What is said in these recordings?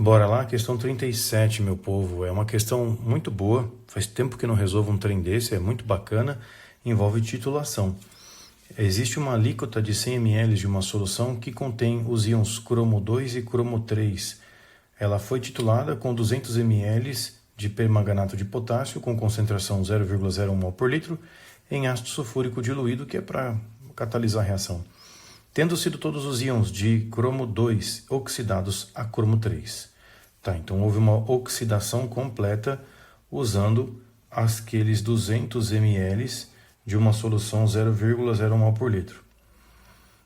Bora lá, questão 37, meu povo. É uma questão muito boa. Faz tempo que não resolvo um trem desse, é muito bacana. Envolve titulação. Existe uma alíquota de 100 ml de uma solução que contém os íons cromo 2 e cromo 3. Ela foi titulada com 200 ml de permanganato de potássio com concentração 0,01 mol por litro em ácido sulfúrico diluído, que é para catalisar a reação, tendo sido todos os íons de cromo 2 oxidados a cromo 3. Tá, então houve uma oxidação completa usando aqueles 200 ml de uma solução 0,01 mol por litro.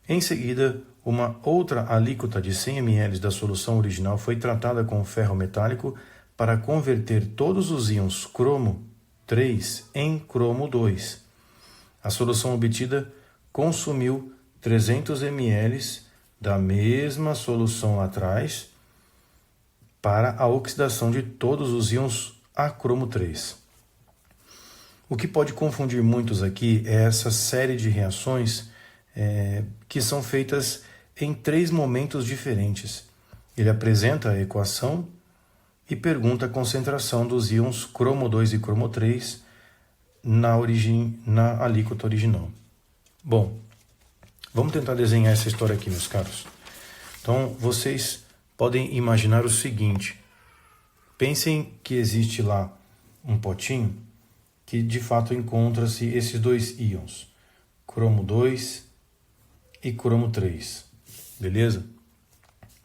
Em seguida, uma outra alíquota de 100 ml da solução original foi tratada com ferro metálico para converter todos os íons cromo 3 em cromo 2. A solução obtida consumiu 300 ml da mesma solução lá atrás para a oxidação de todos os íons a cromo 3. O que pode confundir muitos aqui é essa série de reações que são feitas em 3 momentos diferentes. Ele apresenta a equação e pergunta a concentração dos íons cromo 2 e cromo 3 na alíquota original. Bom, vamos tentar desenhar essa história aqui, meus caros. Então, vocês podem imaginar o seguinte. Pensem que existe lá um potinho que de fato encontra-se esses 2 íons, cromo 2 e cromo 3, beleza?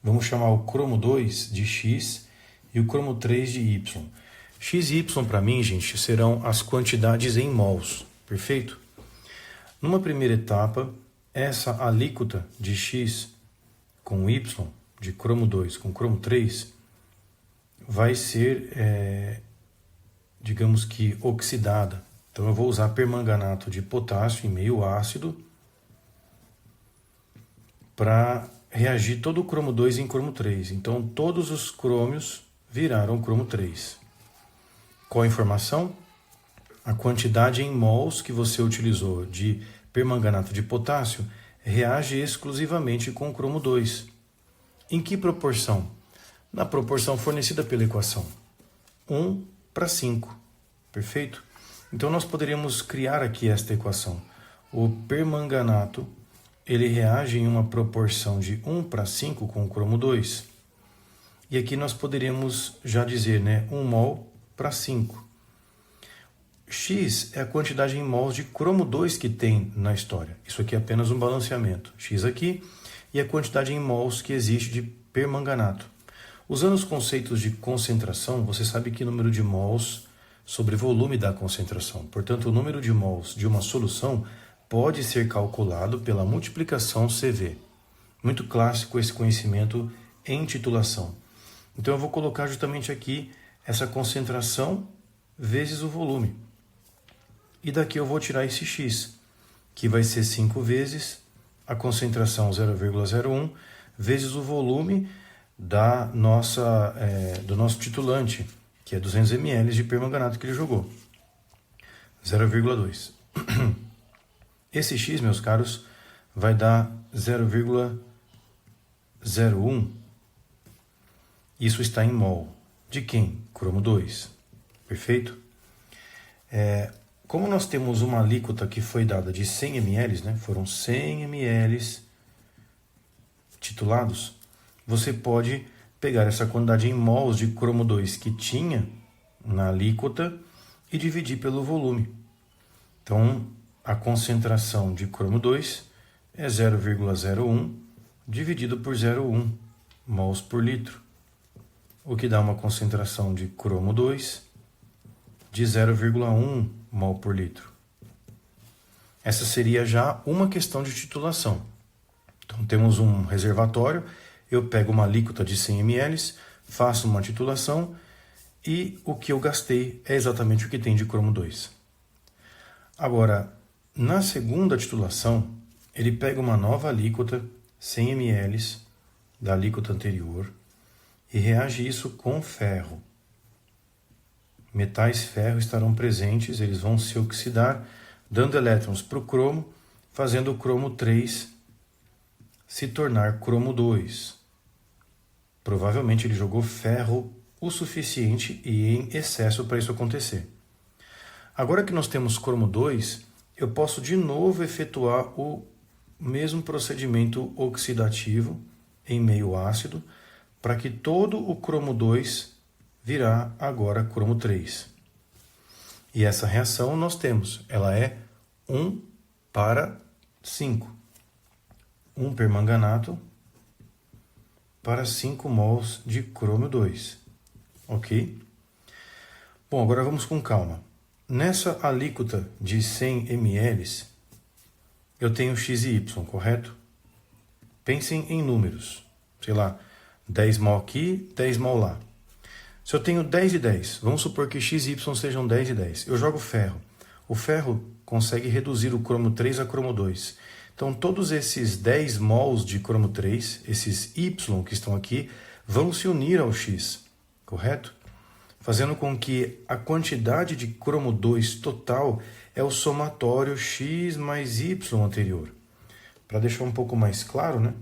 Vamos chamar o cromo 2 de X e o cromo 3 de Y. X e Y para mim, gente, serão as quantidades em mols, perfeito? Numa primeira etapa, essa alíquota de X com Y, de cromo 2 com cromo 3, vai ser, digamos que, oxidada. Então eu vou usar permanganato de potássio em meio ácido para reagir todo o cromo 2 em cromo 3. Então todos os crômios viraram cromo 3. Qual a informação? A quantidade em mols que você utilizou de permanganato de potássio reage exclusivamente com o cromo 2. Em que proporção? Na proporção fornecida pela equação. 1:5. Perfeito? Então nós poderíamos criar aqui esta equação. O permanganato ele reage em uma proporção de 1:5 com o cromo 2. E aqui nós poderíamos já dizer, 1 mol para 5. X é a quantidade em mols de cromo 2 que tem na história. Isso aqui é apenas um balanceamento. X aqui e a quantidade em mols que existe de permanganato. Usando os conceitos de concentração, você sabe que número de mols sobre volume dá concentração. Portanto, o número de mols de uma solução pode ser calculado pela multiplicação CV. Muito clássico esse conhecimento em titulação. Então eu vou colocar justamente aqui essa concentração vezes o volume. E daqui eu vou tirar esse X, que vai ser 5 vezes a concentração 0,01 vezes o volume do nosso titulante, que é 200 ml de permanganato que ele jogou. 0,2. Esse X, meus caros, vai dar 0,01. Isso está em mol. De quem? Cromo 2. Perfeito? Como nós temos uma alíquota que foi dada de 100 ml, foram 100 ml titulados, você pode pegar essa quantidade em mols de cromo 2 que tinha na alíquota e dividir pelo volume. Então, a concentração de cromo 2 é 0,01 dividido por 0,1 mols por litro, o que dá uma concentração de cromo 2 de 0,1 mol por litro. Essa seria já uma questão de titulação. Então temos um reservatório, eu pego uma alíquota de 100 ml, faço uma titulação e o que eu gastei é exatamente o que tem de cromo 2. Agora, na segunda titulação, ele pega uma nova alíquota, 100 ml da alíquota anterior, e reage isso com ferro. Metais ferro estarão presentes, eles vão se oxidar, dando elétrons para o cromo, fazendo o cromo 3 se tornar cromo 2. Provavelmente ele jogou ferro o suficiente e em excesso para isso acontecer. Agora que nós temos cromo 2, eu posso de novo efetuar o mesmo procedimento oxidativo em meio ácido, para que todo o cromo 2 virá agora cromo 3. E essa reação nós temos, ela é 1 para 5. 1 permanganato para 5 mols de cromo 2. Ok? Bom, agora vamos com calma. Nessa alíquota de 100 ml, eu tenho x e y, correto? Pensem em números. Sei lá, 10 mol aqui, 10 mol lá. Se eu tenho 10 e 10, vamos supor que x e y sejam 10 e 10. Eu jogo ferro. O ferro consegue reduzir o cromo 3 a cromo 2. Então, todos esses 10 mols de cromo 3, esses y que estão aqui, vão se unir ao x, correto? Fazendo com que a quantidade de cromo 2 total é o somatório x mais y anterior. Para deixar um pouco mais claro, né,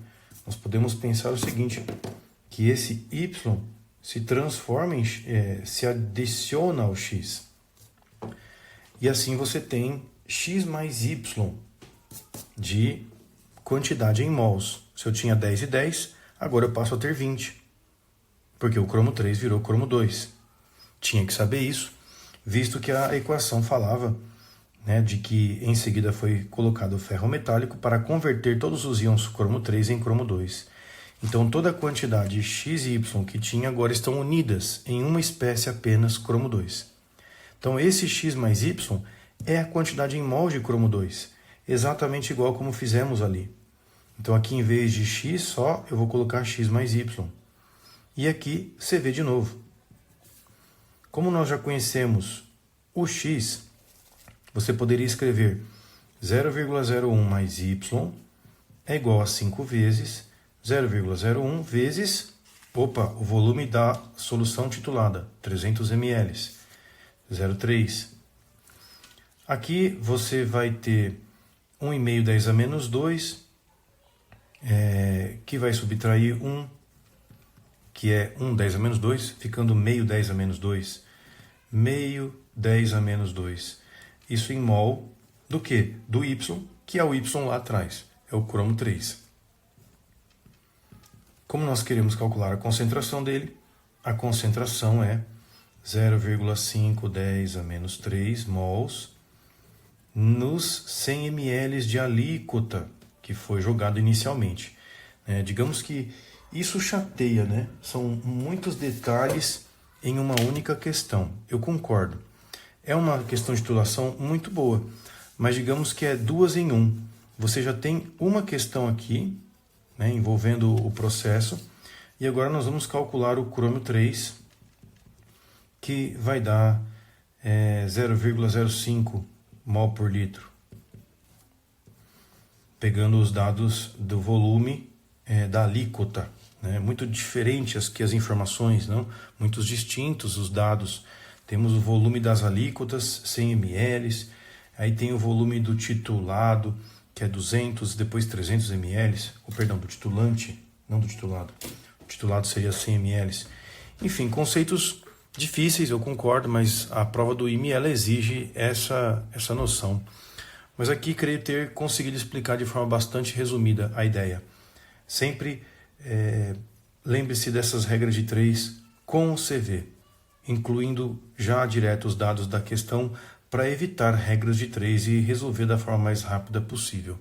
nós podemos pensar o seguinte, que esse y se transforma se adiciona ao x. E assim você tem x mais y de quantidade em mols. Se eu tinha 10 e 10, agora eu passo a ter 20, porque o cromo 3 virou cromo 2. Tinha que saber isso, visto que a equação falava, né, de que em seguida foi colocado o ferro metálico para converter todos os íons cromo 3 em cromo 2. Então toda a quantidade x e y que tinha agora estão unidas em uma espécie apenas cromo 2. Então esse x mais y é a quantidade em mol de cromo 2, exatamente igual como fizemos ali. Então aqui em vez de x só, eu vou colocar x mais y. E aqui CV de novo. Como nós já conhecemos o x, você poderia escrever 0,01 mais y é igual a 5 vezes 0,01 vezes, o volume da solução titulada, 300 ml, 0,3. Aqui você vai ter 1,5 10 a menos 2, que vai subtrair 1, que é 1 10 a menos 2, ficando meio 10 a menos 2. Meio 10 a menos 2. Isso em mol do quê? Do Y, que é o Y lá atrás. É o cromo 3. Como nós queremos calcular a concentração dele, a concentração é 0,510 a menos 3 mols nos 100 ml de alíquota que foi jogado inicialmente. Digamos que isso chateia, né? São muitos detalhes em uma única questão. Eu concordo. É uma questão de titulação muito boa, mas digamos que é 2 em 1. Você já tem uma questão aqui, né, envolvendo o processo, e agora nós vamos calcular o cromo 3, que vai dar 0,05 mol por litro. Pegando os dados do volume da alíquota. Muito diferentes que as informações, não? Muito distintos os dados. Temos o volume das alíquotas, 100 ml, aí tem o volume do titulado, que é 200, depois 300 ml, do titulante, não do titulado. O titulado seria 100 ml. Enfim, conceitos difíceis, eu concordo, mas a prova do IME ela exige essa noção. Mas aqui creio ter conseguido explicar de forma bastante resumida a ideia. Sempre lembre-se dessas regras de 3 com o CV, incluindo já direto os dados da questão para evitar regras de 3 e resolver da forma mais rápida possível.